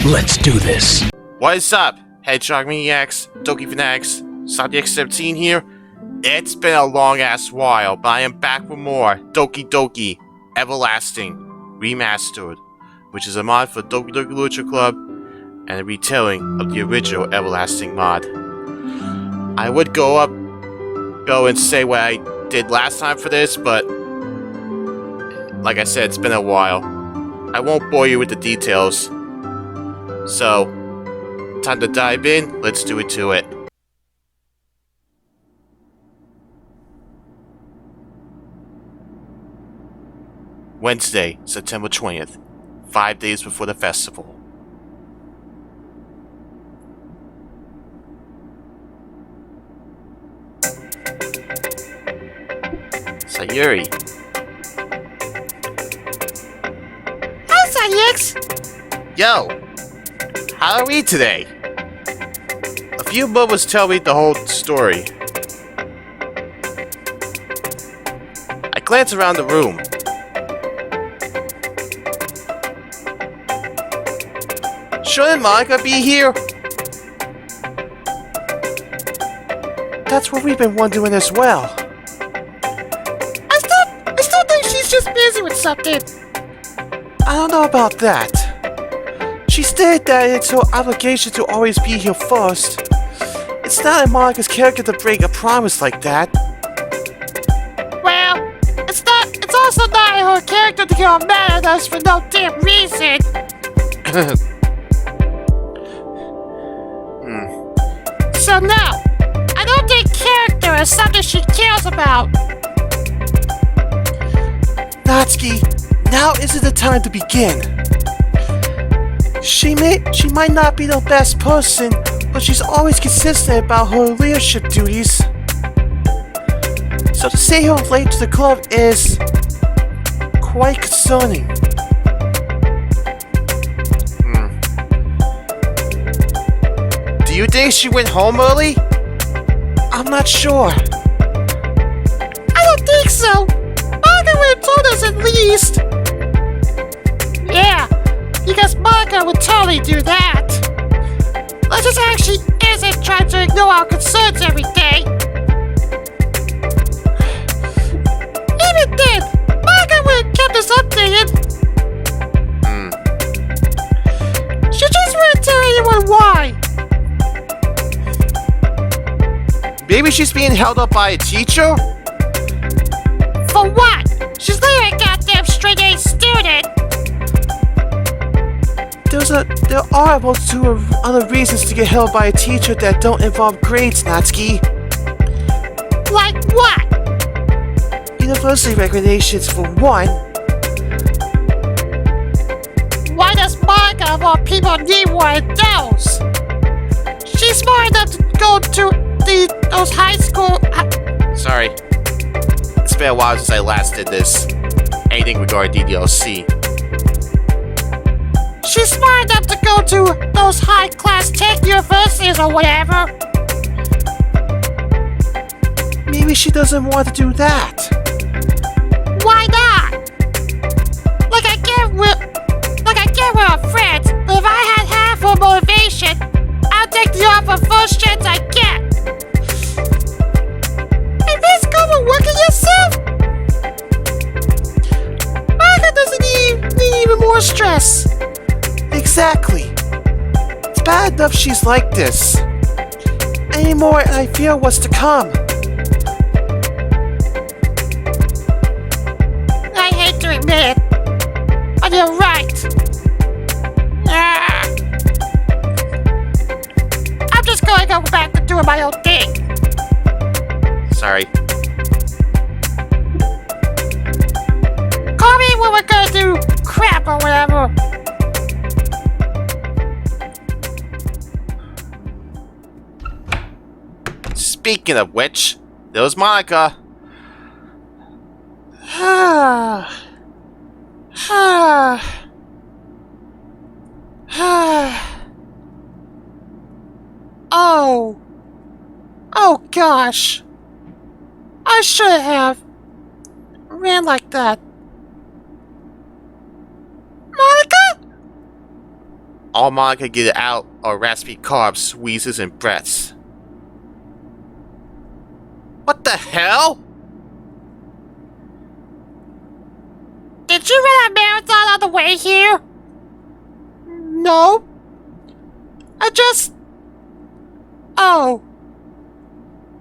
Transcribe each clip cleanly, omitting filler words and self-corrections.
Let's do this. What is up, Hedgehog Maniacs, Doki Fanatics, ZXLTRXNSixBillion here? It's been a long ass while, but I am back with more Doki Doki Everlasting Remastered, which is a mod for Doki Doki Literature Club and a retelling of the original Everlasting mod. I would go and say what I did last time for this, but like I said, it's been a while. I won't bore you with the details. So, time to dive in, let's do it to it. Wednesday, September 20th, 5 days before the festival. Sayuri. Hi, Sayix! Yo! How are we today? A few moments tell me the whole story. I glance around the room. Shouldn't Monika be here? That's what we've been wondering as well. I still think she's just busy with something. I don't know about that. She stated that it's her obligation to always be here first. It's not in Monika's character to break a promise like that. Well, it's also not in her character to get mad at us for no damn reason. So no, I don't think character is something she cares about. Natsuki, now isn't the time to begin. She might not be the best person, but she's always consistent about her leadership duties. So to see her late to the club is quite concerning. Do you think she went home early? I'm not sure. I don't think so. Monika would have told us at least. Yeah, because Monika would totally do that. Let's just actually isn't trying to ignore our concerns every day. Even then, Monika would have kept us updated. She just wouldn't tell anyone why. Maybe she's being held up by a teacher? For what? She's literally a goddamn straight-A student. There are a multitude of other reasons to get held by a teacher that don't involve grades, Natsuki. Like what? University recognitions for one. Why does Monika of all people need one of those? She's smart enough to go to those high school... Sorry. It's been a while since I last did this. Anything regarding DDLC. She's smart enough to go to those high-class tech universities or whatever. Maybe she doesn't want to do that. Why not? Like I get with our friends, but if I had half her motivation, I'll take the offer first chance I get. And this go work it yourself. Monika doesn't need even more stress. Exactly. It's bad enough she's like this. Anymore, and I fear what's to come. I hate to admit it, but you're right. I'm just going to go back to doing my own thing. Sorry. Call me when we're gonna do crap or whatever. Speaking of which, there was Monika. Oh gosh. I should have ran like that. Monika? All Monika could get out are raspy coughs, wheezes, and breaths. What the hell? Did you run a marathon on the way here? No. I just... Oh.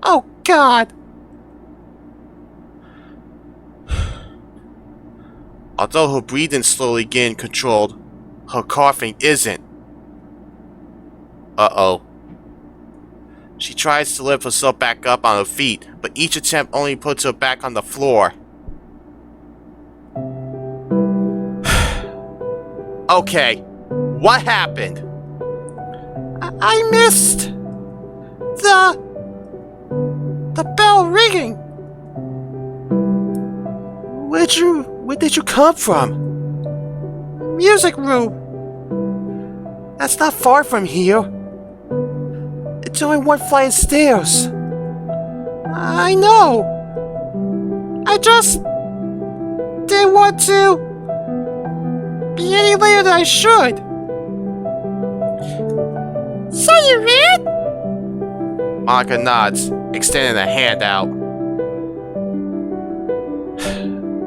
Oh, God. Although her breathing slowly gained controlled, her coughing isn't. Uh-oh. She tries to lift herself back up on her feet, but each attempt only puts her back on the floor. Okay, what happened? I missed the bell ringing. Where did you come from? Music room. That's not far from here. It's only one flight of stairs. I know. I just didn't want to be any later than I should. So you read? Monika nods, extending a hand out.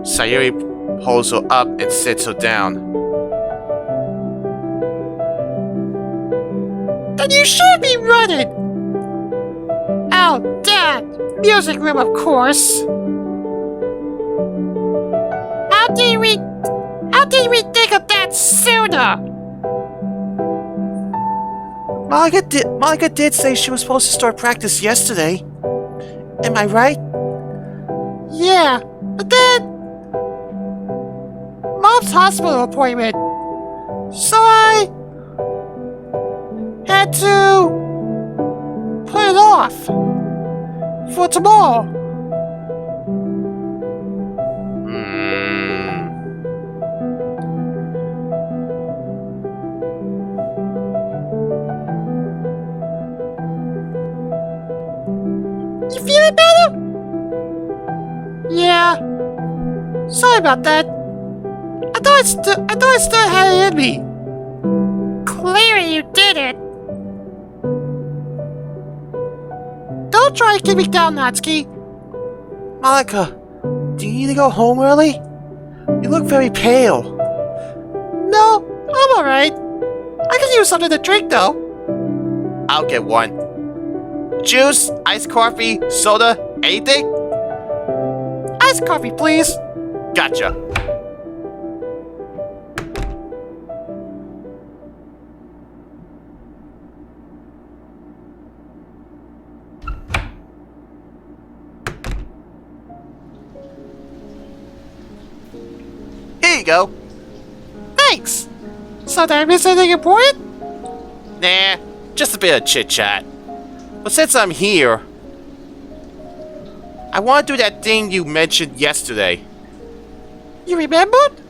Sayuri pulls her up and sits her down. Then you should be running. Oh, Dad. Music room, of course. How did we think of that sooner? Monika did say she was supposed to start practice yesterday. Am I right? Yeah, but then Mom's hospital appointment. So I had to put it off for tomorrow. You feeling better? Yeah. Sorry about that. I thought I still had it in me. Clearly you didn't. Don't try to keep me down, Natsuki. Monika, do you need to go home early? You look very pale. No, I'm alright. I can use something to drink though. I'll get one. Juice, iced coffee, soda, anything? Iced coffee, please. Gotcha. Here you go. Thanks. So did I miss anything important? Nah, just a bit of chit-chat. But since I'm here, I want to do that thing you mentioned yesterday. You remembered?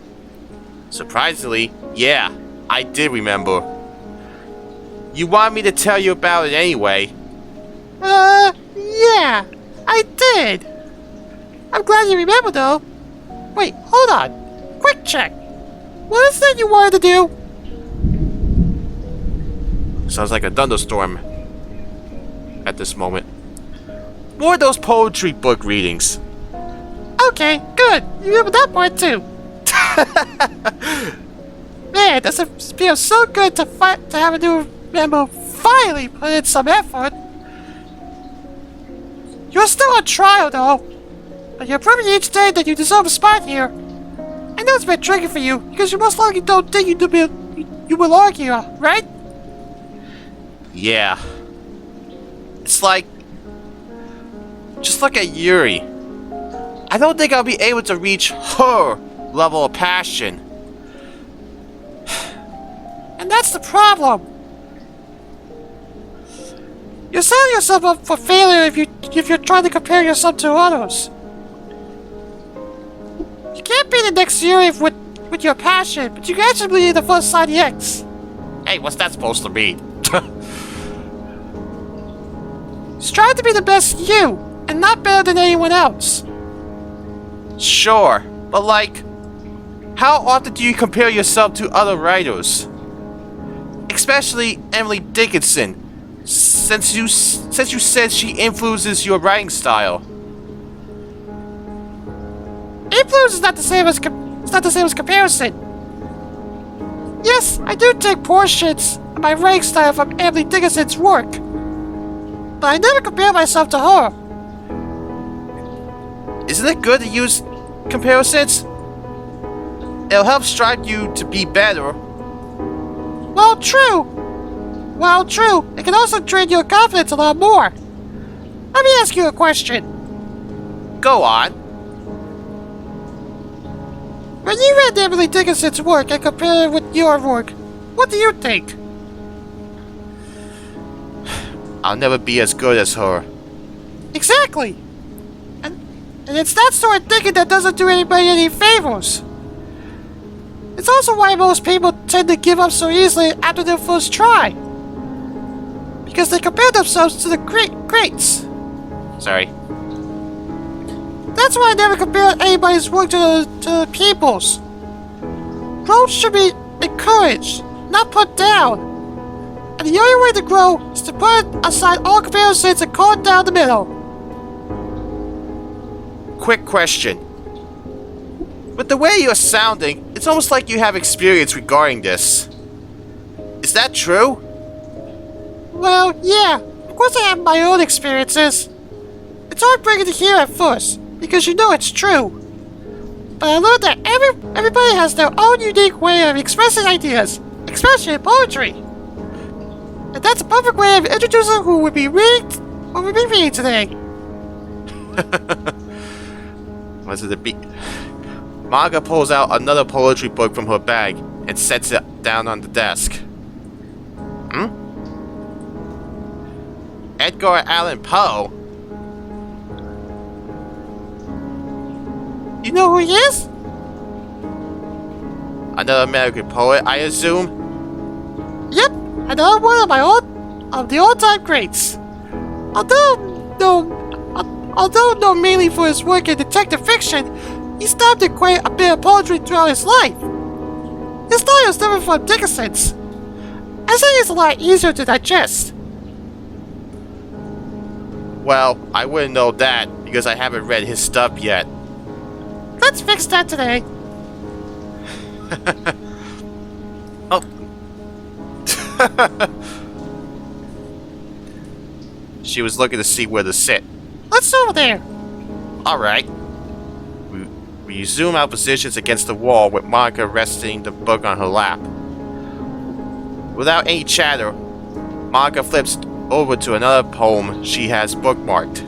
Surprisingly, yeah, I did remember. You want me to tell you about it anyway. Yeah, I did. I'm glad you remember though. Wait, hold on. Quick check. What is that you wanted to do? Sounds like a thunderstorm at this moment. More of those poetry book readings. Okay, good. You remember that part too. Man, does it feel so good to have a new member finally put in some effort. You're still on trial though, but you're proving each day that you deserve a spot here. I know it's been tricky for you because you most likely don't think you belong here, right? Yeah. It's like... just look at Yuri. I don't think I'll be able to reach her level of passion. And that's the problem. You're setting yourself up for failure if you're trying to compare yourself to others. You can't be the next Yuri with your passion, but you can actually be the first side X. Hey, what's that supposed to mean? Strive to be the best you, and not better than anyone else. Sure, but like, how often do you compare yourself to other writers? Especially Emily Dickinson, since you said she influences your writing style. Influence is not the same as comparison. Yes, I do take portions of my writing style from Emily Dickinson's work, but I never compare myself to her. Isn't it good to use comparisons? It'll help strive you to be better. Well, true. It can also drain your confidence a lot more. Let me ask you a question. Go on. When you read Emily Dickinson's work and compare it with your work, what do you think? I'll never be as good as her. Exactly. And it's that sort of thinking that doesn't do anybody any favors. It's also why most people tend to give up so easily after their first try. Because they compare themselves to the greats. Sorry. That's why I never compare anybody's work to the people's. Growth should be encouraged, not put down. And the only way to grow is to put aside all comparisons and call it down the middle. Quick question. With the way you're sounding, it's almost like you have experience regarding this. Is that true? Well, yeah. Of course I have my own experiences. It's heartbreaking to hear at first, because you know it's true. But I learned that everybody has their own unique way of expressing ideas, especially in poetry. And that's a perfect way of introducing who would be reading today. Was it a beat? Monika pulls out another poetry book from her bag and sets it down on the desk. Edgar Allan Poe? You know who he is? Another American poet, I assume? Yep, another one of the all-time greats. Although known mainly for his work in detective fiction, he stabbed in quite a bit of poetry throughout his life. His style is different from Dickinson's. I say it's a lot easier to digest. Well, I wouldn't know that because I haven't read his stuff yet. Let's fix that today. Oh. She was looking to see where to sit. Let's over there. Alright. We resume our positions against the wall with Monika resting the book on her lap. Without any chatter, Monika flips over to another poem she has bookmarked.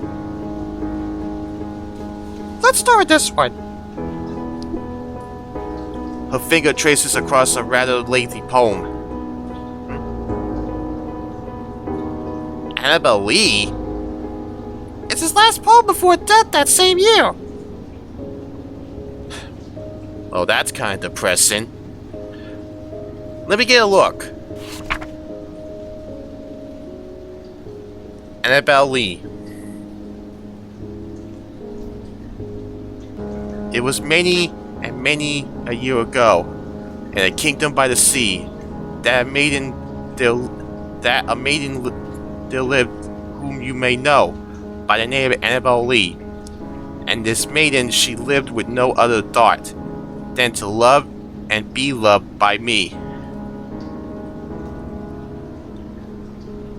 Let's start with this one. Her finger traces across a rather lengthy poem. Annabelle Lee? It's his last poem before death that same year. Oh, that's kind of depressing. Let me get a look. Annabelle Lee. It was many and many a year ago, in a kingdom by the sea, that a maiden there lived whom you may know by the name of Annabelle Lee. And this maiden, she lived with no other thought than to love and be loved by me.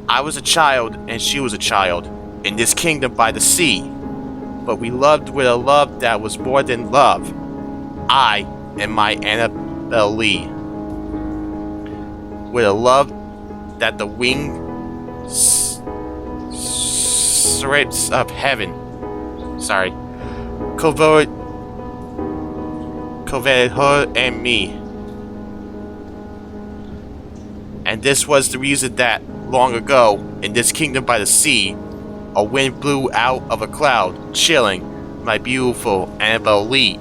I was a child and she was a child in this kingdom by the sea, but we loved with a love that was more than love. I and my Annabelle Lee, with a love that the winged strips of heaven, coveted her and me. And this was the reason that, long ago, in this kingdom by the sea, a wind blew out of a cloud, chilling my beautiful Annabelle Lee,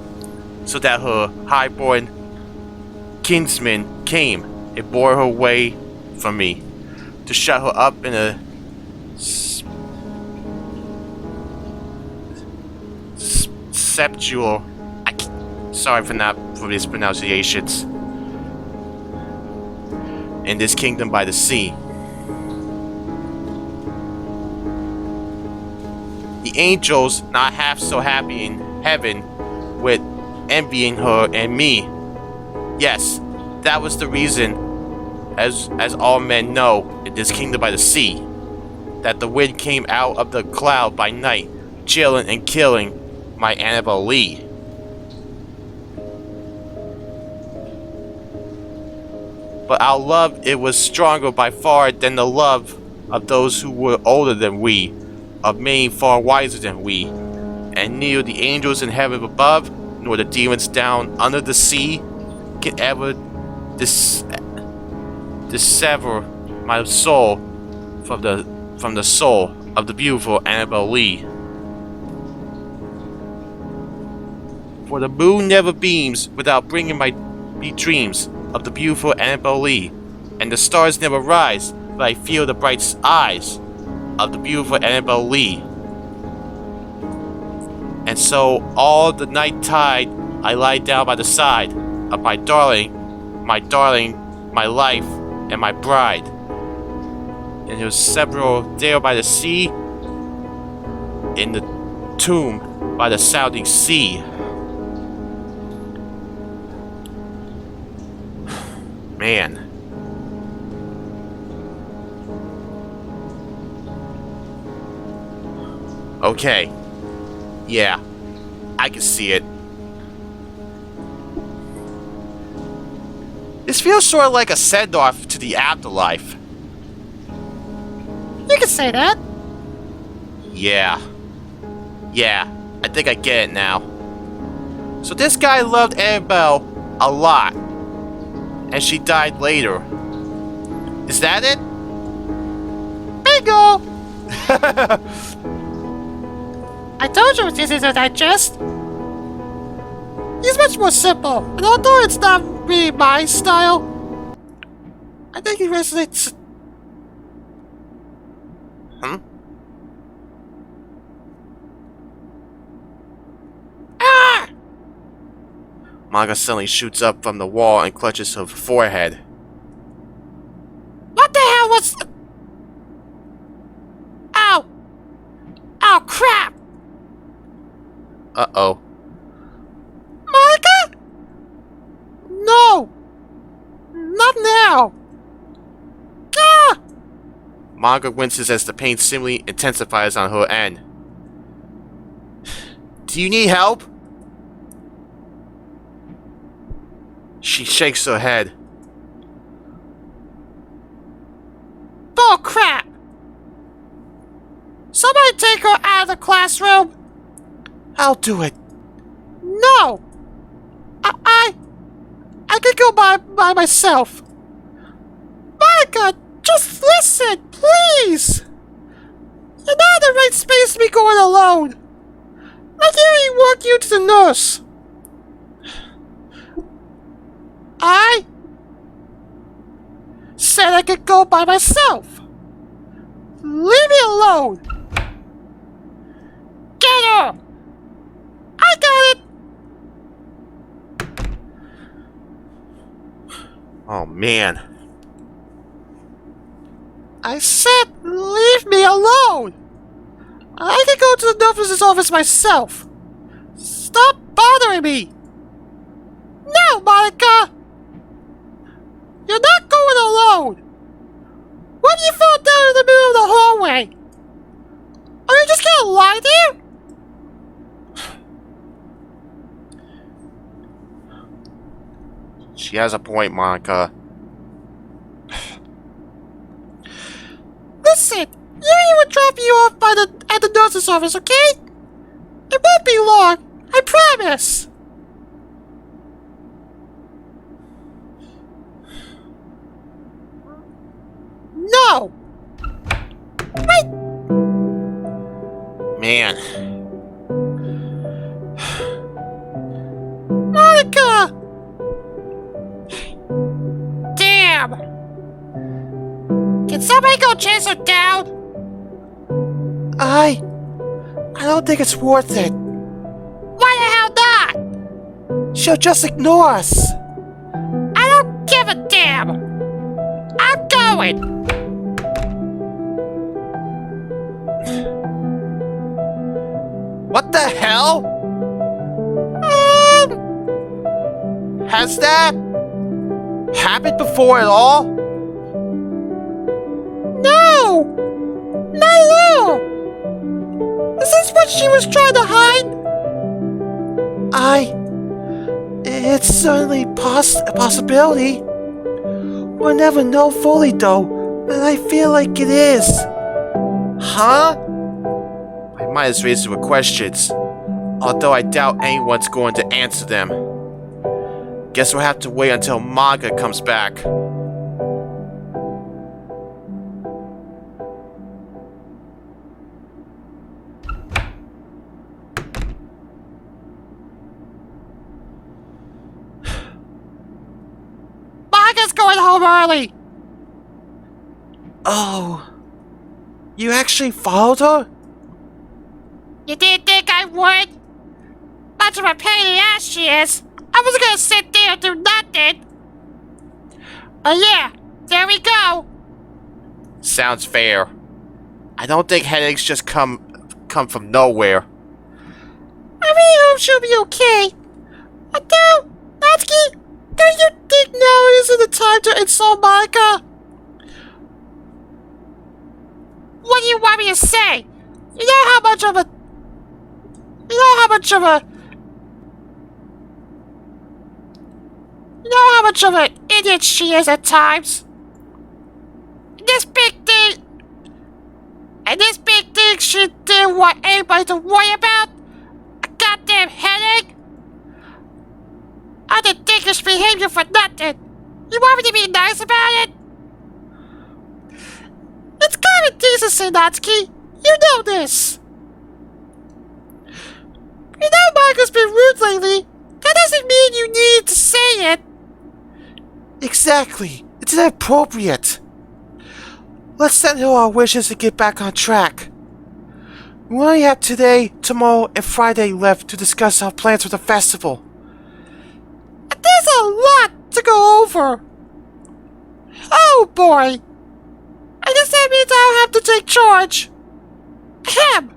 so that her high-born kinsman came and bore her away from me, to shut her up in a septual. Sorry for these pronunciations. in this kingdom by the sea. The angels not half so happy in heaven with envying her and me. Yes, that was the reason, as all men know, in this kingdom by the sea, that the wind came out of the cloud by night, chilling and killing my Annabelle Lee. But our love, it was stronger by far than the love of those who were older than we, of many far wiser than we, and neither the angels in heaven above, nor the demons down under the sea, can ever dissever my soul from the soul of the beautiful Annabelle Lee. For the moon never beams without bringing me dreams of the beautiful Annabelle Lee, and the stars never rise but I feel the bright eyes of the beautiful Annabelle Lee. And so all the night tide I lie down by the side of my darling, my life, and my bride. And there was several there by the sea, in the tomb by the sounding sea. Man. Okay. Yeah, I can see it. This feels sort of like a send-off to the afterlife. You can say that. Yeah, I think I get it now. So this guy loved Annabelle a lot, and she died later. Is that it? Bingo! I told you it was easy to digest. He's much more simple, and although it's not really my style, I think he resonates. Ah! Monika suddenly shoots up from the wall and clutches her forehead. What the hell was... Ow! Oh, crap! Uh-oh. Monika? No! Not now! Ah! Monika winces as the pain seemingly intensifies on her end. Do you need help? She shakes her head. Bull crap! Somebody take her out of the classroom! I'll do it. No! I can go by myself. Monika, just listen, please! You're not in the right space to be going alone. I can't even walk you to the nurse. I said I could go by myself. Leave me alone. Get her! I got it! Oh, man. I said leave me alone! I can go to the nurse's office myself. Stop bothering me! No, Monika! You're not going alone! What if you fall down in the middle of the hallway? Are you just gonna lie there? She has a point, Monika. Listen, you will drop you off at the nurse's office, okay? It won't be long, I promise. No. Wait. Man. Monika. Damn. Can somebody go chase her down? I don't think it's worth it. Why the hell not? She'll just ignore us. I don't give a damn. doing? What the hell? Has that happened before at all? No! Not at all! Is this what she was trying to hide? It's certainly a possibility. We'll never know fully though, but I feel like it is. Huh? I might as well raise some questions, although I doubt anyone's going to answer them. Guess we'll have to wait until Monika comes back. Monika's going home early. Oh, you actually followed her? You didn't think I would? Much of a pain in the ass she is. I was gonna sit there and do nothing. Oh yeah, there we go. Sounds fair. I don't think headaches just come from nowhere. I really hope she'll be okay. Although, Natsuki, don't you think now isn't the time to insult Monika? What do you want me to say? You know how much of an idiot she is at times. And this big thing she didn't want anybody to worry about? A goddamn headache? I didn't think this behavior for nothing. You want me to be nice about it? It's common decency, Natsuki. You know this. You know Monika's been rude lately. That doesn't mean you need to say it. Exactly. It's inappropriate. Let's send her our wishes to get back on track. We only have today, tomorrow, and Friday left to discuss our plans for the festival. There's a lot to go over. Oh boy. I guess that means I'll have to take charge. Ahem.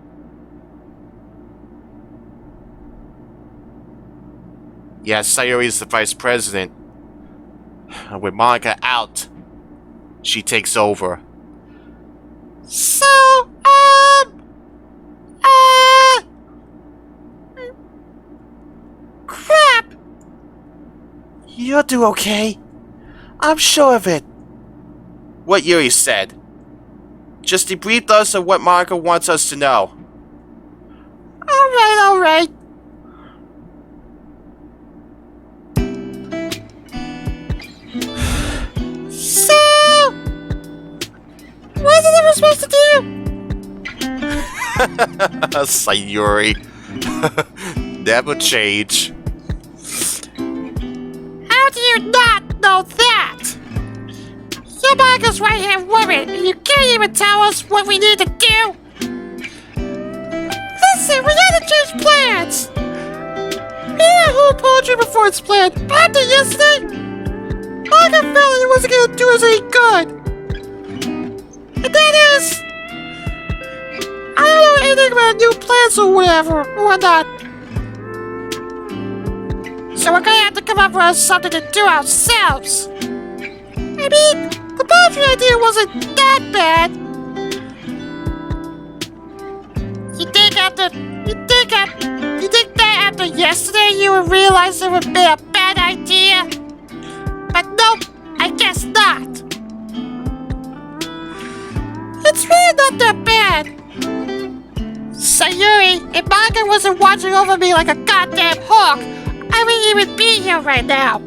Yeah, Sayuri's the vice president. With Monika out, she takes over. So, crap. You'll do okay. I'm sure of it. What Yuri said. Just debrief us of what Monika wants us to know. Alright. So, what is it we're supposed to do? Sayuri. Never change. How do you not know that? Your Monika's right-hand woman, and you can't even tell us what we need to do? Listen, we gotta change plans! We had a whole poetry before it's planned, but after yesterday, Monika felt it wasn't gonna do us any good. And that is, I don't know anything about new plans or whatnot. So we're gonna have to come up with something to do ourselves. I mean, the poetry idea wasn't that bad. You think that after yesterday you would realize it would be a bad idea? But nope, I guess not. It's really not that bad. Sayuri, if Monika wasn't watching over me like a goddamn hawk, I wouldn't even be here right now.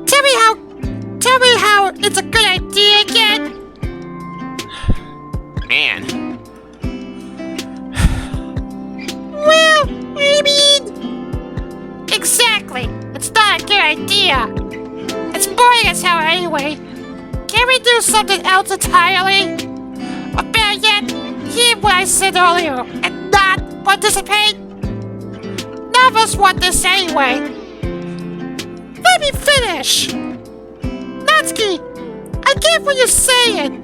Tell me how it's a good idea again. Man. Well, I mean, exactly. It's not a good idea. It's boring as hell anyway. Can't we do something else entirely? Or better yet, hear what I said earlier and not participate? None of us want this anyway. Let me finish. Natsuki, I what you're saying.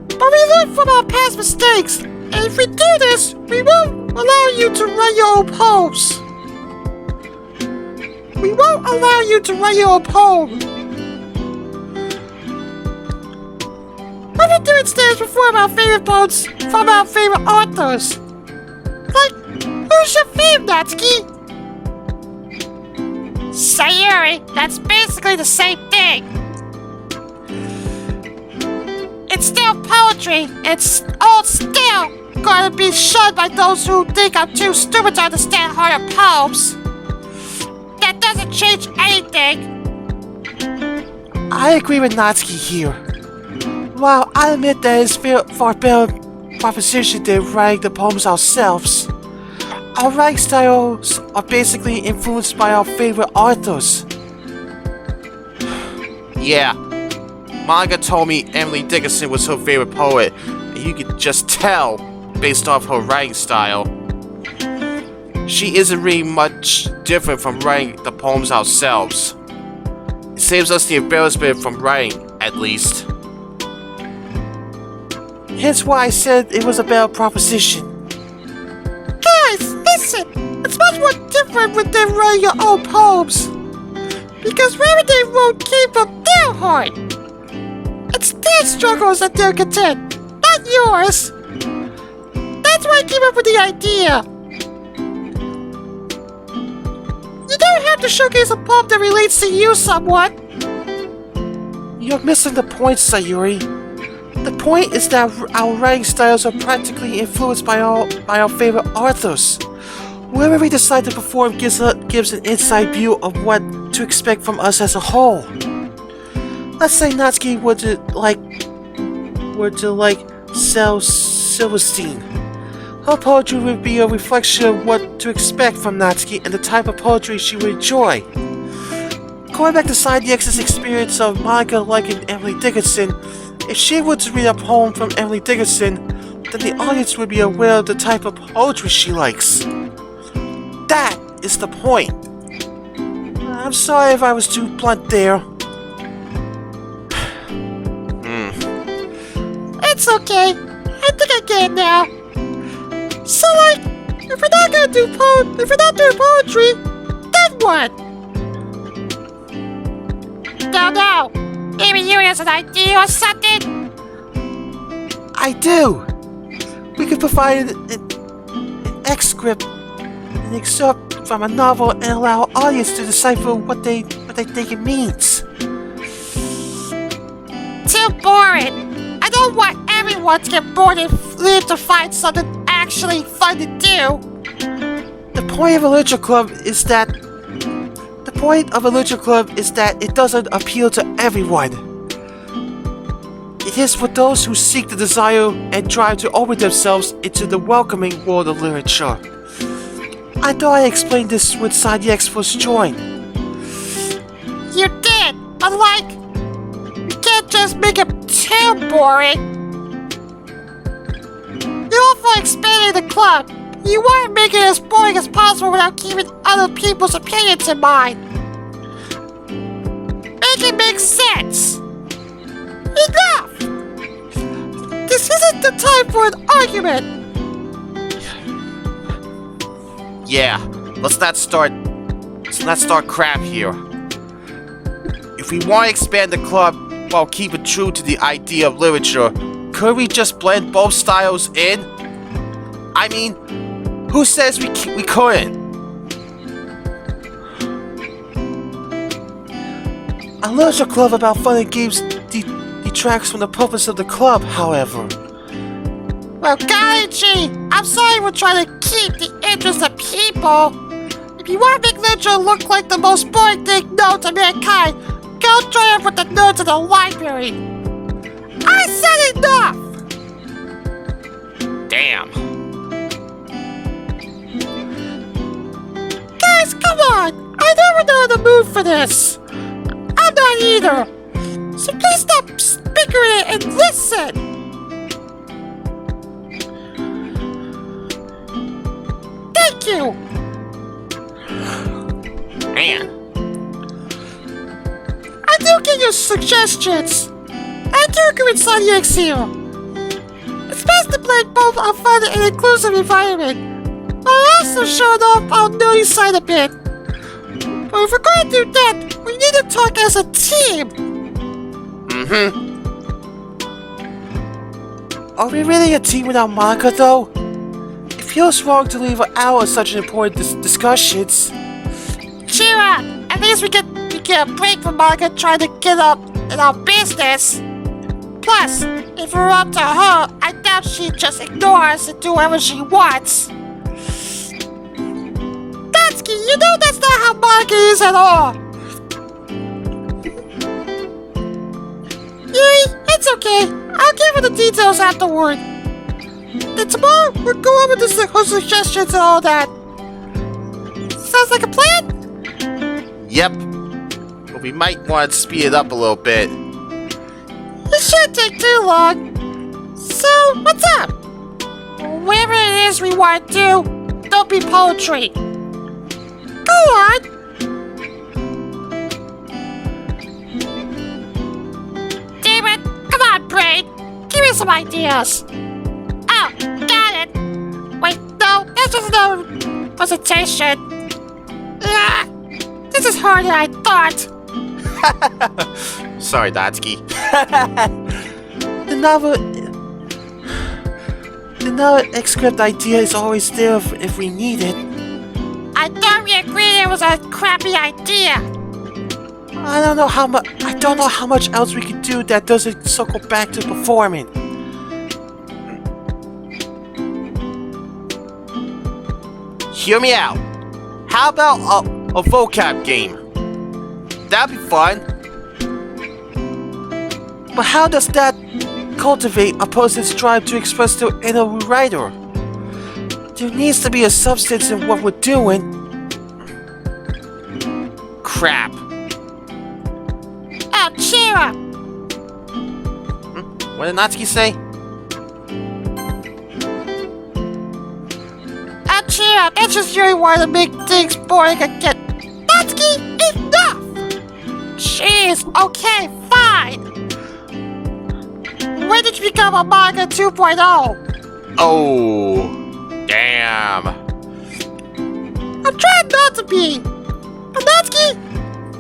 But we learn from our past mistakes. And if we do this, we won't allow you to run your own homes. We won't allow you to run your own home. What we do instead is perform our favorite poems from our favorite authors. Like, who's your favorite, Natsuki? Sayuri, that's basically the same thing. It's still poetry. It's all still gonna be shunned by those who think I'm too stupid to understand harder poems. That doesn't change anything. I agree with Natsuki here. While I admit that it's far better proposition than writing the poems ourselves, our writing styles are basically influenced by our favorite authors. Yeah. Monika told me Emily Dickinson was her favorite poet, and you could just tell based off her writing style. She isn't really much different from writing the poems ourselves. It saves us the embarrassment from writing, at least. Hence why I said it was a better proposition. Guys, listen! It's much more different with them writing your own poems. Because wherever they wrote came from their heart. It's their struggles that they're content, not yours. That's why I came up with the idea. You don't have to showcase a poem that relates to you somewhat. You're missing the point, Sayuri. The point is that our writing styles are practically influenced by our favorite authors. Whoever we decide to perform gives an inside view of what to expect from us as a whole. Let's say Natsuki were to like Sal Silverstein. Her poetry would be a reflection of what to expect from Natsuki and the type of poetry she would enjoy. Going back to ZX's experience of Monika liking Emily Dickinson, if she were to read a poem from Emily Dickinson, then the audience would be aware of the type of poetry she likes. That is the point. I'm sorry if I was too blunt there. It's okay. I think I get it now. So, like, if we're not doing poetry, then what? No. Maybe you have an idea or something? I do. We could provide an excerpt from a novel and allow our audience to decipher what they think it means. Too boring. I don't want everyone to get bored and live to find something actually fun to do. The point of a literature club is that it doesn't appeal to everyone. It is for those who seek the desire and drive to open themselves into the welcoming world of literature. I thought I explained this when ZX first joined. You did, but like, you can't just make it too boring. You're all for expanding the club. You want to make it as boring as possible without keeping other people's opinions in mind. Make it make sense. Enough! This isn't the time for an argument. Yeah, let's not start crap here. If we want to expand the club while keeping true to the idea of literature, could we just blend both styles in? I mean, who says we couldn't? A literature club about fun and games detracts from the purpose of the club, however. Well, golly gee, I'm sorry we're trying to keep the interest of people. If you want to make literature look like the most boring thing known to mankind, go try it with the nerds in the library. I said enough! Damn. Guys, come on! I know we're not in the mood for this. I'm not either. So please stop bickering and listen. Thank you. Man. I do get your suggestions. I do agree with Sunny X here. It's best to blend both a fun and inclusive environment, while also showing off our nerdy side a bit. But if we're going to do that, we need to talk as a team. Are we really a team without Monika, though? It feels wrong to leave her out of such an important discussions. Cheer up! At least we get a break from Monika trying to get up in our business. Plus, if we're up to her, I doubt she'd just ignore us and do whatever she wants. Natsuki, you know that's not how Monika is at all. Yuri, it's okay. I'll give her the details afterward. Then tomorrow, we'll go over her suggestions and all that. Sounds like a plan? Yep. But we might want to speed it up a little bit. It shouldn't take too long. So, what's up? Whatever it is we want to do, don't be poetry. Go on. Damn it. Come on, Brain. Give me some ideas. Oh, got it. Wait, no, that's just another presentation. This is harder than I thought. Sorry, Natsuki. The novel script idea is always there if we need it. I thought we agreed it was a crappy idea. I don't know how much else we could do that doesn't circle back to performing. Hear me out. How about a vocab game? That'd be fun. But how does that cultivate a person's drive to express their inner writer? There needs to be a substance in what we're doing. Crap. Oh, cheer up. What did Natsuki say? Oh, cheer up. That's just really wanting to make things boring again. Natsuki, enough! Jeez, okay, fine. When did you become a manga 2.0? Oh, damn. I'm trying not to be. But Natsuki,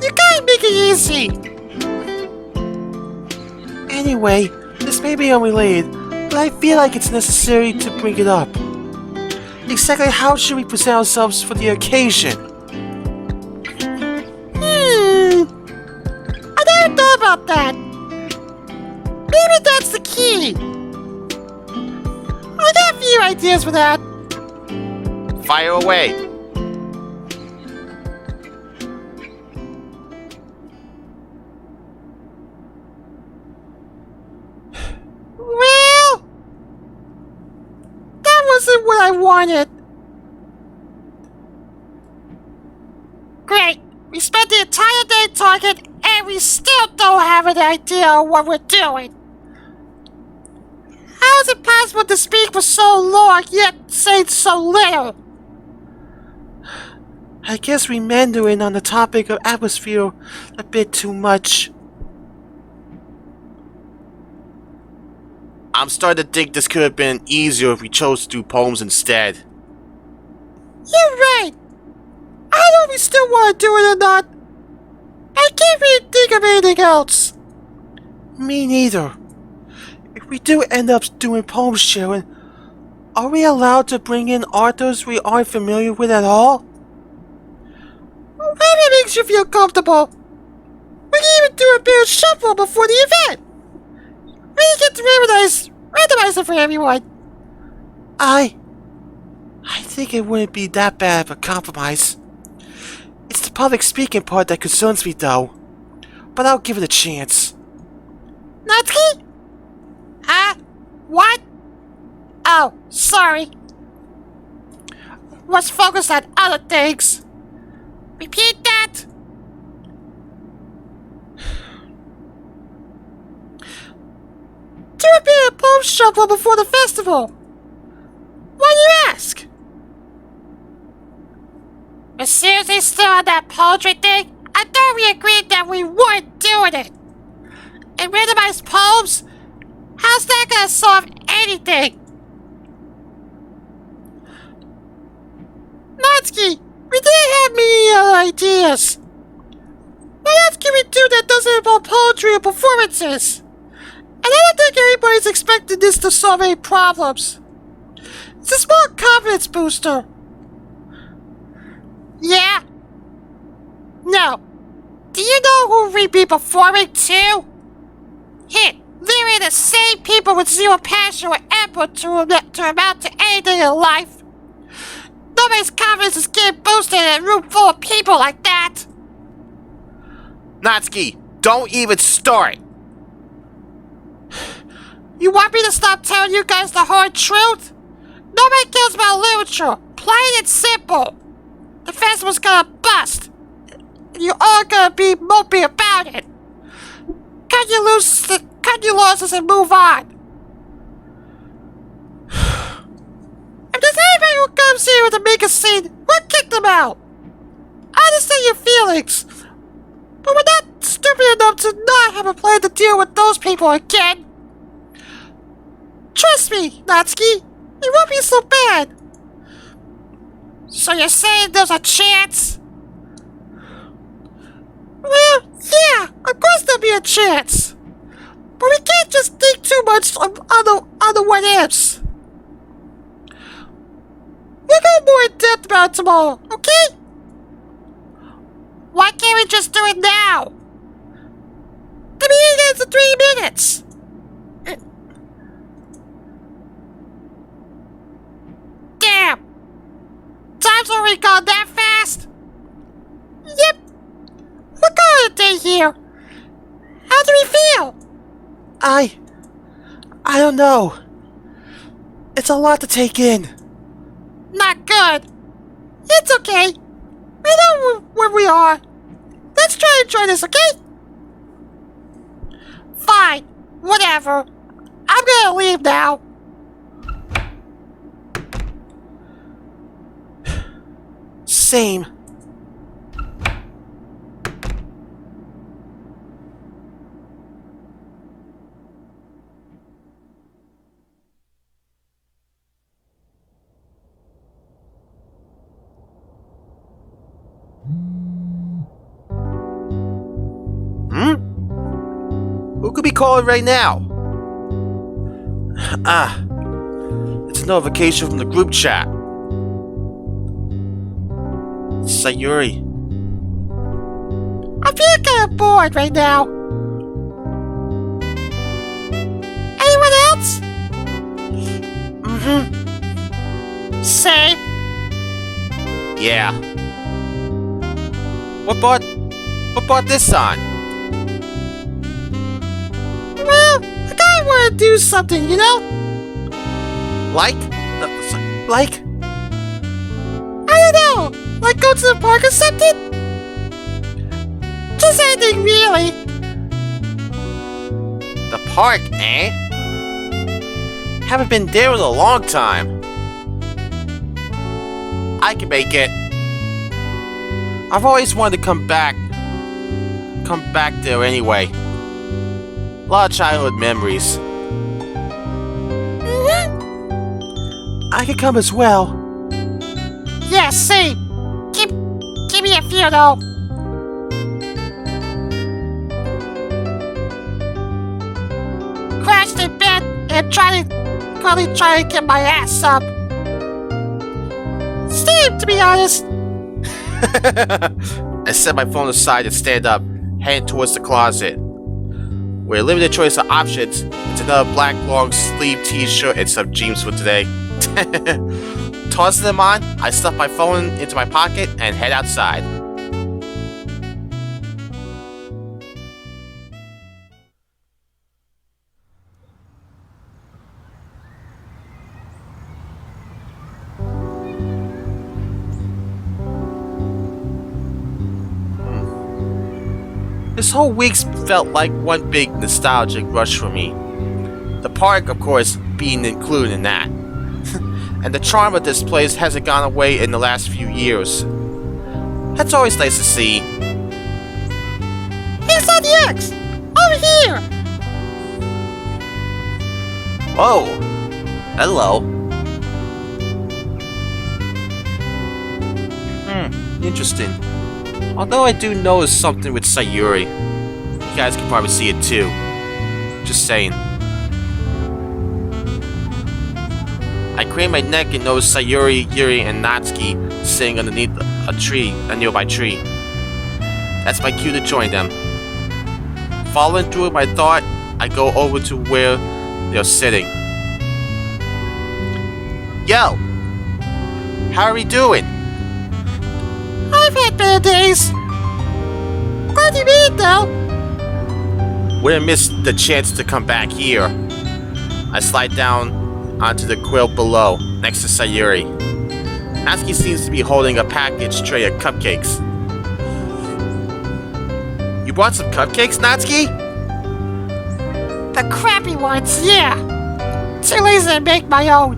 you gotta make it easy. Anyway, this may be unrelated, but I feel like it's necessary to bring it up. Exactly how should we present ourselves for the occasion? I never thought about that. Maybe that's the key. I got a few ideas for that. Fire away. Well, that wasn't what I wanted. Great. We spent the entire day talking, and we still don't have an idea of what we're doing. How is it possible to speak for so long, yet say so little? I guess we meandering on the topic of atmosphere a bit too much. I'm starting to think this could have been easier if we chose to do poems instead. You're right. I don't know if we still want to do it or not. I can't really think of anything else. Me neither. If we do end up doing poem sharing, are we allowed to bring in authors we aren't familiar with at all? Maybe it makes you feel comfortable. We can even do a bit of shuffle before the event. We can get to randomize it for everyone. I think it wouldn't be that bad of a compromise. It's the public speaking part that concerns me though. But I'll give it a chance. Natsuki? What? Oh, sorry. Was focused on other things. Repeat that. Do a bit of poem shuffle before the festival. Why do you ask? We're seriously still on that poetry thing? I thought we agreed that we weren't doing it. and randomized poems? How's that gonna solve anything? Natsuki, we didn't have many other ideas. What else can we do that doesn't involve poetry or performances? And I don't think anybody's expecting this to solve any problems. It's a small confidence booster. Yeah? No. Do you know who we'd be performing to? Hint, they're the same people with zero passion or effort to amount to anything in life. Nobody's confidence is getting boosted in a room full of people like that. Natsuki, don't even start! You want me to stop telling you guys the hard truth? Nobody cares about literature, plain and simple. The festival's gonna bust. And you're all gonna be mopey about it. Cut your losses and move on. If there's anybody who comes here to make a scene, we'll kick them out. I understand your feelings, but we're not stupid enough to not have a plan to deal with those people again. Trust me, Natsuki, it won't be so bad. So you're saying there's a chance? Well, yeah, of course there'll be a chance. But we can't just think too much on the what ifs. We'll go more in depth about it tomorrow, okay? Why can't we just do it now? The meeting ends in 3 minutes. Damn! Time's already gone that fast? Yep. We're calling it a day here. How do we feel? I don't know. It's a lot to take in. Not good. It's okay. We know where we are. Let's try and enjoy this, okay? Fine. Whatever. I'm gonna leave now. Same. Who could be calling right now? It's a notification from the group chat. Sayuri. I feel kind of bored right now. Anyone else? Same. Yeah. What brought this on? Well, I kinda wanna do something, you know? Like? Like? I don't know. Like go to the park or something? Just anything, really. The park, eh? Haven't been there in a long time. I can make it. I've always wanted to come back there anyway. A lot of childhood memories. I could come as well. Yeah, same. Give me a few though. Crashed in bed and probably try to get my ass up. Same, to be honest. I set my phone aside and stand up, heading towards the closet. With a limited choice of options, it's another black long sleeve t-shirt and some jeans for today. Tossing them on, I stuff my phone into my pocket and head outside. This whole week's felt like one big nostalgic rush for me. The park, of course, being included in that. And the charm of this place hasn't gone away in the last few years. That's always nice to see. Hey, ZX! Over here! Oh, hello. Interesting. Although I do notice something with Sayuri. You guys can probably see it too. Just saying. I crane my neck and notice Sayuri, Yuri, and Natsuki sitting underneath a nearby tree. That's my cue to join them. Following through with my thought, I go over to where they're sitting. Yo! How are we doing? I've had better days. Glad you made it, though. Wouldn't miss the chance to come back here. I slide down onto the quilt below, next to Sayuri. Natsuki seems to be holding a packaged tray of cupcakes. You brought some cupcakes, Natsuki? The crappy ones, yeah. Too lazy to make my own.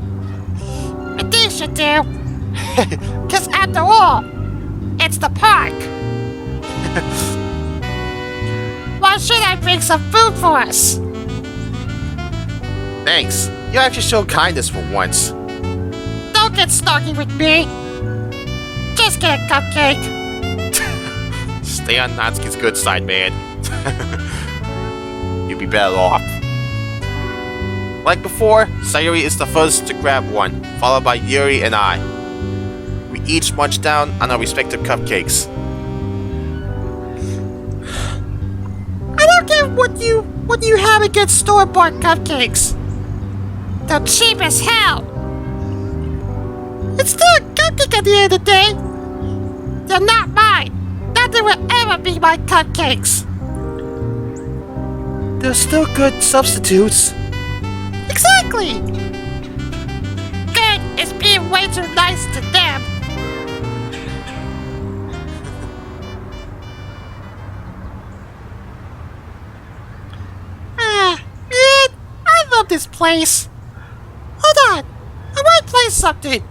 But they should do. Cause after all, it's the park. Why should I bring some food for us? Thanks. You actually showed kindness for once. Don't get snarky with me. Just get a cupcake. Stay on Natsuki's good side, man. You'll be better off. Like before, Sayuri is the first to grab one, followed by Yuri and I. We each munch down on our respective cupcakes. I don't care what you have against store-bought cupcakes. They're cheap as hell. It's still a cupcake at the end of the day. They're not mine. Nothing will ever be my cupcakes. They're still good substitutes. Exactly. Good is being way too nice to them. Man, I love this place. Hold on, I want to play something.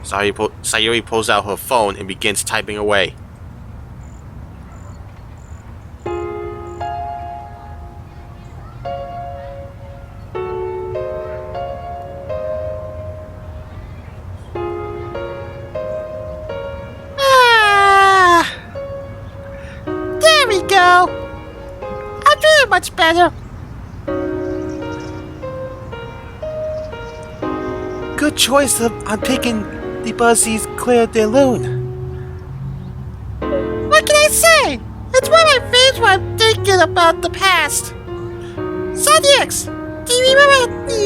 Sayuri pulls out her phone and begins typing away. There we go. I'm feeling much better. Good choice on picking the Buzzy's Claire de Lune. What can I say? It's one of my favorites when I'm thinking about the past. ZX, do you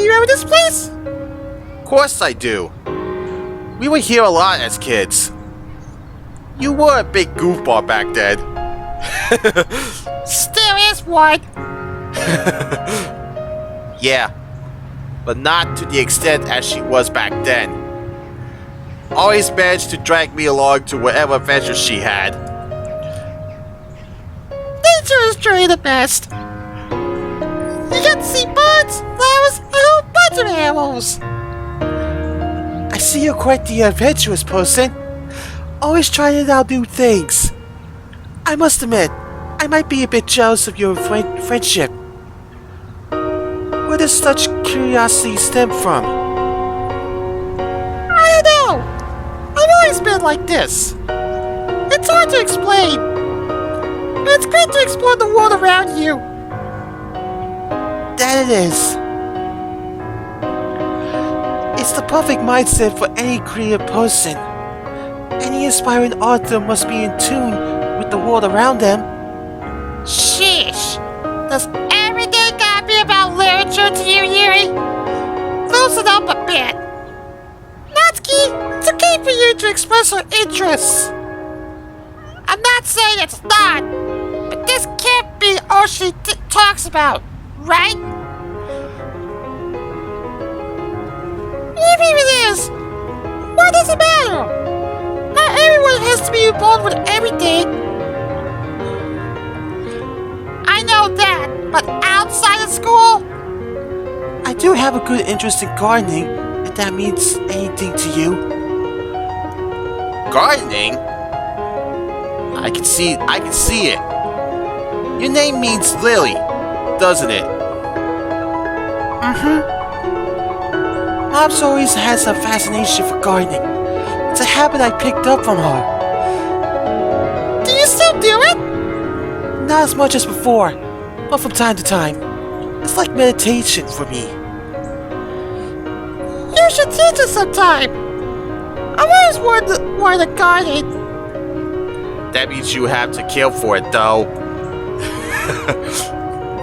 remember this place? Of course I do. We were here a lot as kids. You were a big goofball back then. Still is one. Yeah, but not to the extent as she was back then. Always managed to drag me along to whatever adventures she had. Nature is truly the best. You get to see birds, flowers, and a whole bunch of animals. I see you're quite the adventurous person. Always trying out new things. I must admit, I might be a bit jealous of your friendship. Where does such curiosity stem from? I don't know. I've always been like this. It's hard to explain. But it's great to explore the world around you. That it is. It's the perfect mindset for any creative person. Any inspiring author must be in tune with the world around them. Sheesh. Does everything gotta be about literature to you, Yuri? Loosen up a bit. Natsuki, it's okay for you to express your interests. I'm not saying it's not, but this can't be all she talks about, right? Even if it is, what does it matter? Not everyone has to be involved with everything. I know that, but outside of school? I do have a good interest in gardening, if that means anything to you. Gardening? I can see it. Your name means Lily, doesn't it? Mom's always has a fascination for gardening. It's a habit I picked up from her. Do you still do it? Not as much as before, but from time to time. It's like meditation for me. You should teach us sometime. I've always wanted to garden. That means you have to kill for it, though.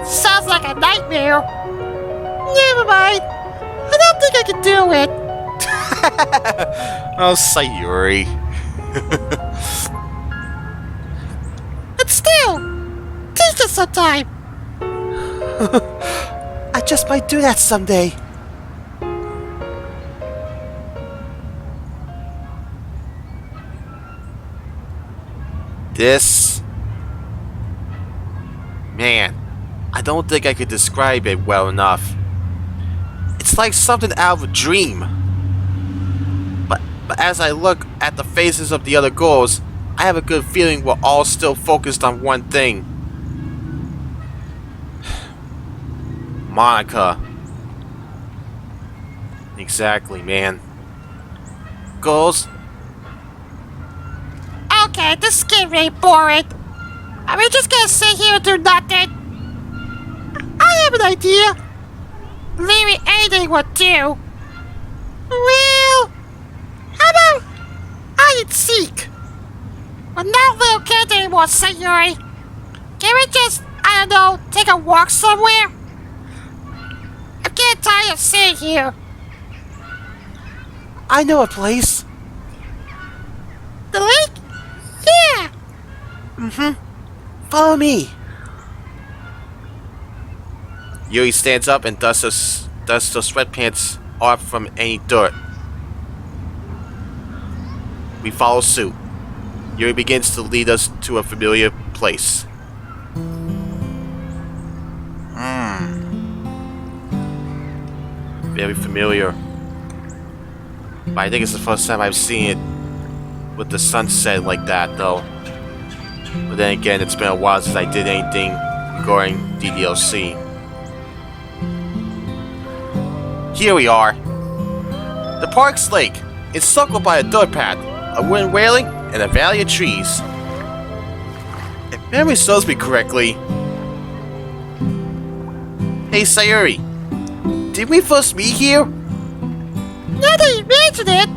Sounds like a nightmare. Never mind. I don't think I can do it. Oh, Sayuri. But still, teach us sometime. I just might do that someday. This... Man, I don't think I could describe it well enough. It's like something out of a dream. But as I look at the faces of the other girls, I have a good feeling we're all still focused on one thing. Monika. Exactly, man. Girls, Okay, this is getting really boring. Are we just gonna sit here and do nothing? I have an idea. Leaving anything would do. Well, how about hide and seek? We're not little kids anymore, Sayuri. Can we just, I don't know, take a walk somewhere? I'm getting tired of sitting here. I know a place. The lake? Yeah. Follow me. Yuri stands up and dusts the sweatpants off from any dirt. We follow suit. Yuri begins to lead us to a familiar place. Very familiar. But I think it's the first time I've seen it with the sunset like that, though. But then again, it's been a while since I did anything regarding DDLC. Here we are. The park's lake, encircled by a dirt path, a wooden railing, and a valley of trees. If memory serves me correctly... Hey Sayuri, did we first meet here? Now that you mention it,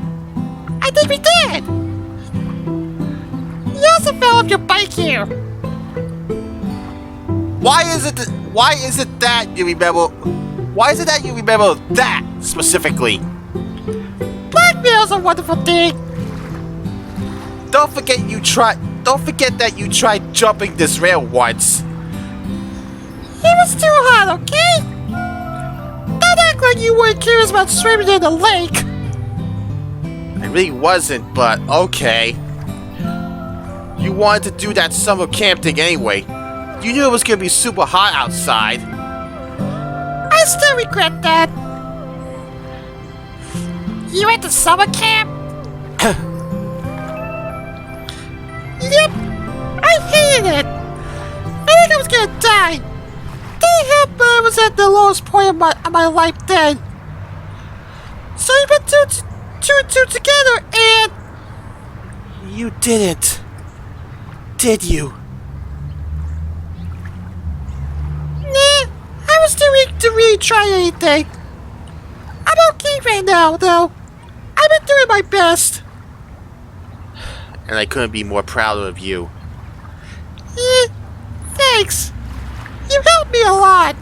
I think we did. You also fell off your bike here. Why is it that you remember? Why is it that you remember that specifically? Blackmail's a wonderful thing. Don't forget that you tried jumping this rail once. It was too hot, okay? Don't act like you weren't curious about swimming in the lake. I really wasn't, but okay. You wanted to do that summer camp thing anyway. You knew it was gonna be super hot outside. I still regret that. You went to summer camp? Yep, I hated it. I think I was gonna die. Can't help but I was at the lowest point of my life then. So you put two and two together and... You didn't. Did you? Nah, I was too weak to really try anything. I'm okay right now, though. I've been doing my best. And I couldn't be more proud of you. Thanks. You helped me a lot.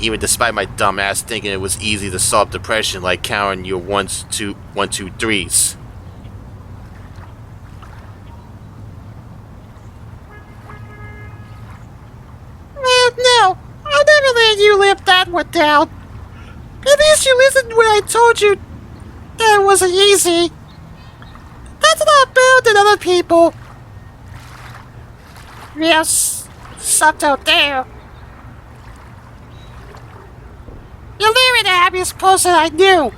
Even despite my dumb ass thinking it was easy to solve depression like counting your 1, 2, 3s. Well, no. I'll never let you live that one down. At least you listened when I told you that it wasn't easy. That's a lot better than other people. Yes, subtle there. You're literally the happiest person I knew.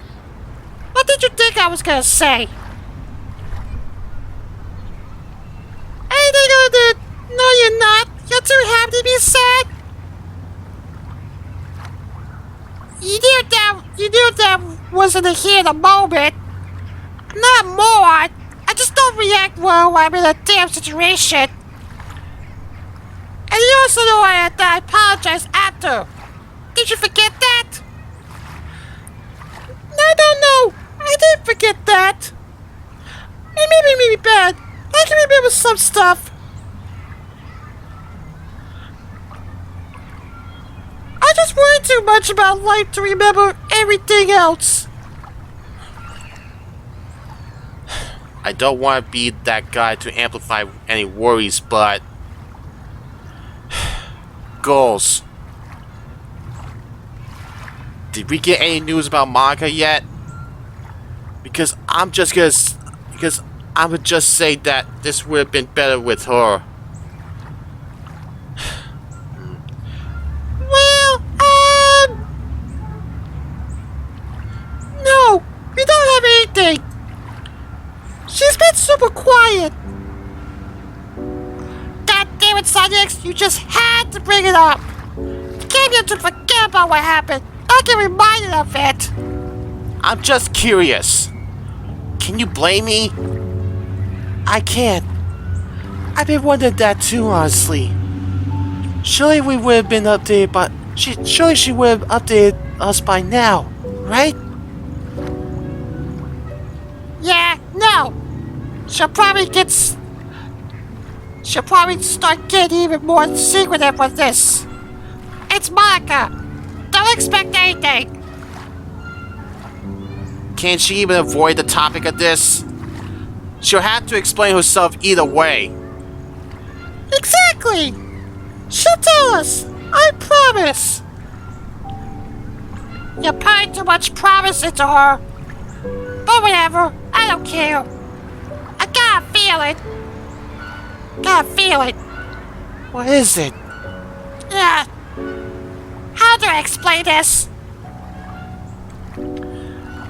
What did you think I was gonna say? Anything other than, no you're not, you're too happy to be sad? wasn't here in the moment. I'm not a moron. I just don't react well when I'm in a damn situation. And you also know that I apologize after. Did you forget that? I don't know. I didn't forget that. It made me bad. I can remember some stuff. I just worry too much about life to remember everything else. I don't want to be that guy to amplify any worries, but... Goals. Did we get any news about Monika yet? Because I'm just gonna say that this would have been better with her. Well, no, we don't have anything. She's been super quiet. God damn it, Sonic, you just had to bring it up. You came here to forget about what happened. Not get reminded of it. I'm just curious. Can you blame me? I can't. I've been wondering that too, honestly. Surely we would have been updated, but surely she would have updated us by now, right? Yeah, no. She'll probably start getting even more secretive with this. It's Monika. Don't expect anything. Can't she even avoid the topic of this? She'll have to explain herself either way. Exactly. She'll tell us. I promise. You're putting too much promise into her. But whatever. I don't care. I got a feeling. What is it? Yeah. How do I explain this?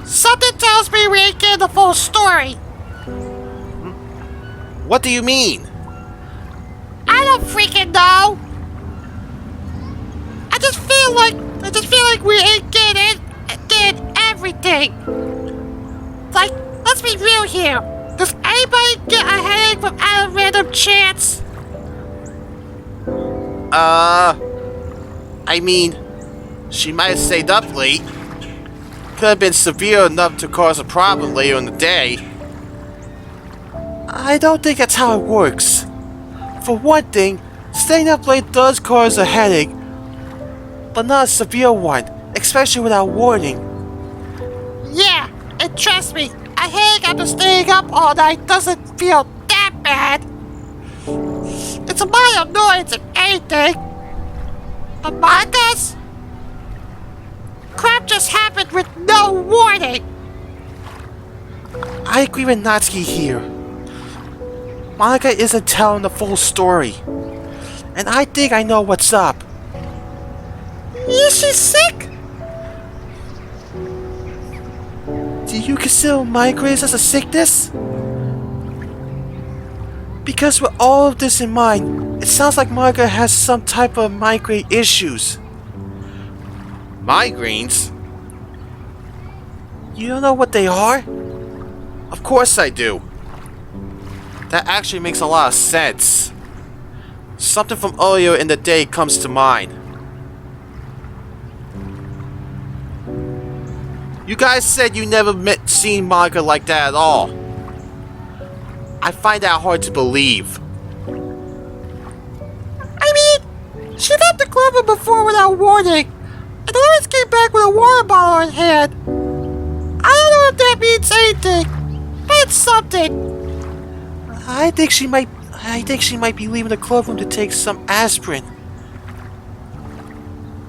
Something tells me we ain't getting the full story. What do you mean? I don't freaking know. I just feel like we ain't getting everything. Like, let's be real here. Does anybody get a headache from a random chance? I mean, she might have stayed up late. Could have been severe enough to cause a problem later in the day. I don't think that's how it works. For one thing, staying up late does cause a headache, but not a severe one, especially without warning. Yeah, and trust me, a headache after staying up all night doesn't feel that bad. It's a mild annoyance if anything. But Monika's? Crap just happened with no warning. I agree with Natsuki here. Monika isn't telling the full story. And I think I know what's up. Is she sick? Do you consider migraines as a sickness? Because with all of this in mind, it sounds like Monika has some type of migraine issues. Migraines? You don't know what they are? Of course I do. That actually makes a lot of sense. Something from earlier in the day comes to mind. You guys said you never seen Monika like that at all. I find that hard to believe. I mean, she left the club before without warning, and always came back with a water bottle in hand. I don't know if that means anything, but it's something. I think she might be leaving the clubroom to take some aspirin.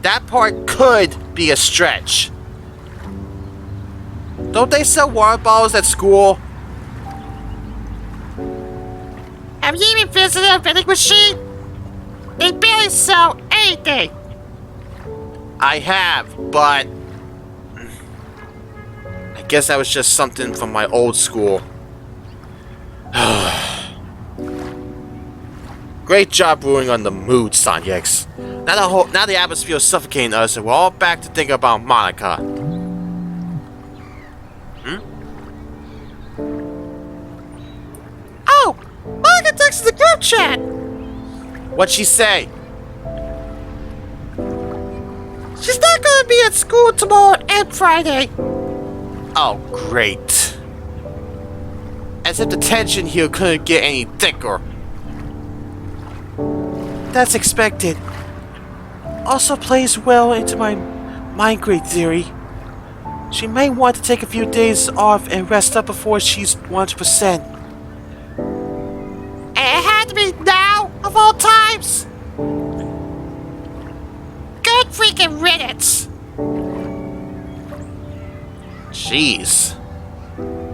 That part could be a stretch. Don't they sell water bottles at school? Have you even visited a vending machine? They barely sell anything. I have, but... I guess that was just something from my old school. Great job ruining on the mood, Sanyex. Now the atmosphere is suffocating us and we're all back to thinking about Monika. chat. What'd she say? She's not gonna be at school tomorrow and Friday. Oh, great. As if the tension here couldn't get any thicker. That's expected. Also plays well into my mind grade theory. She may want to take a few days off and rest up before she's 100%. And it had to be now, of all times. Good freaking riddance. Jeez.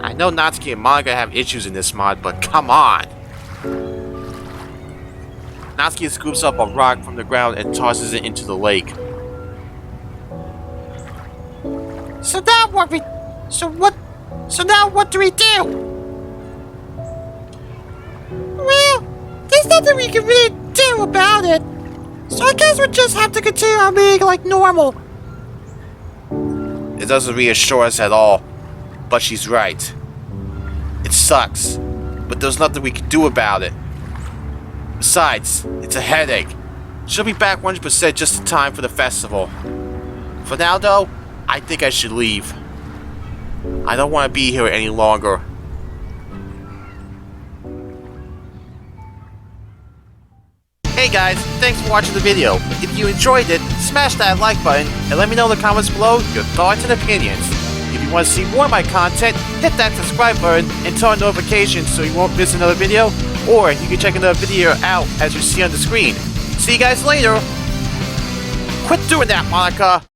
I know Natsuki and Monika have issues in this mod, but come on! Natsuki scoops up a rock from the ground and tosses it into the lake. So now what do we do? Well, there's nothing we can really do about it. So I guess we'll just have to continue on being like normal. It doesn't reassure us at all, but she's right. It sucks, but there's nothing we can do about it. Besides, it's a headache. She'll be back 100% just in time for the festival. For now though, I think I should leave. I don't want to be here any longer. Hey guys, thanks for watching the video. If you enjoyed it, smash that like button and let me know in the comments below your thoughts and opinions. If you want to see more of my content, hit that subscribe button and turn on notifications so you won't miss another video, or you can check another video out as you see on the screen. See you guys later! Quit doing that, Monika!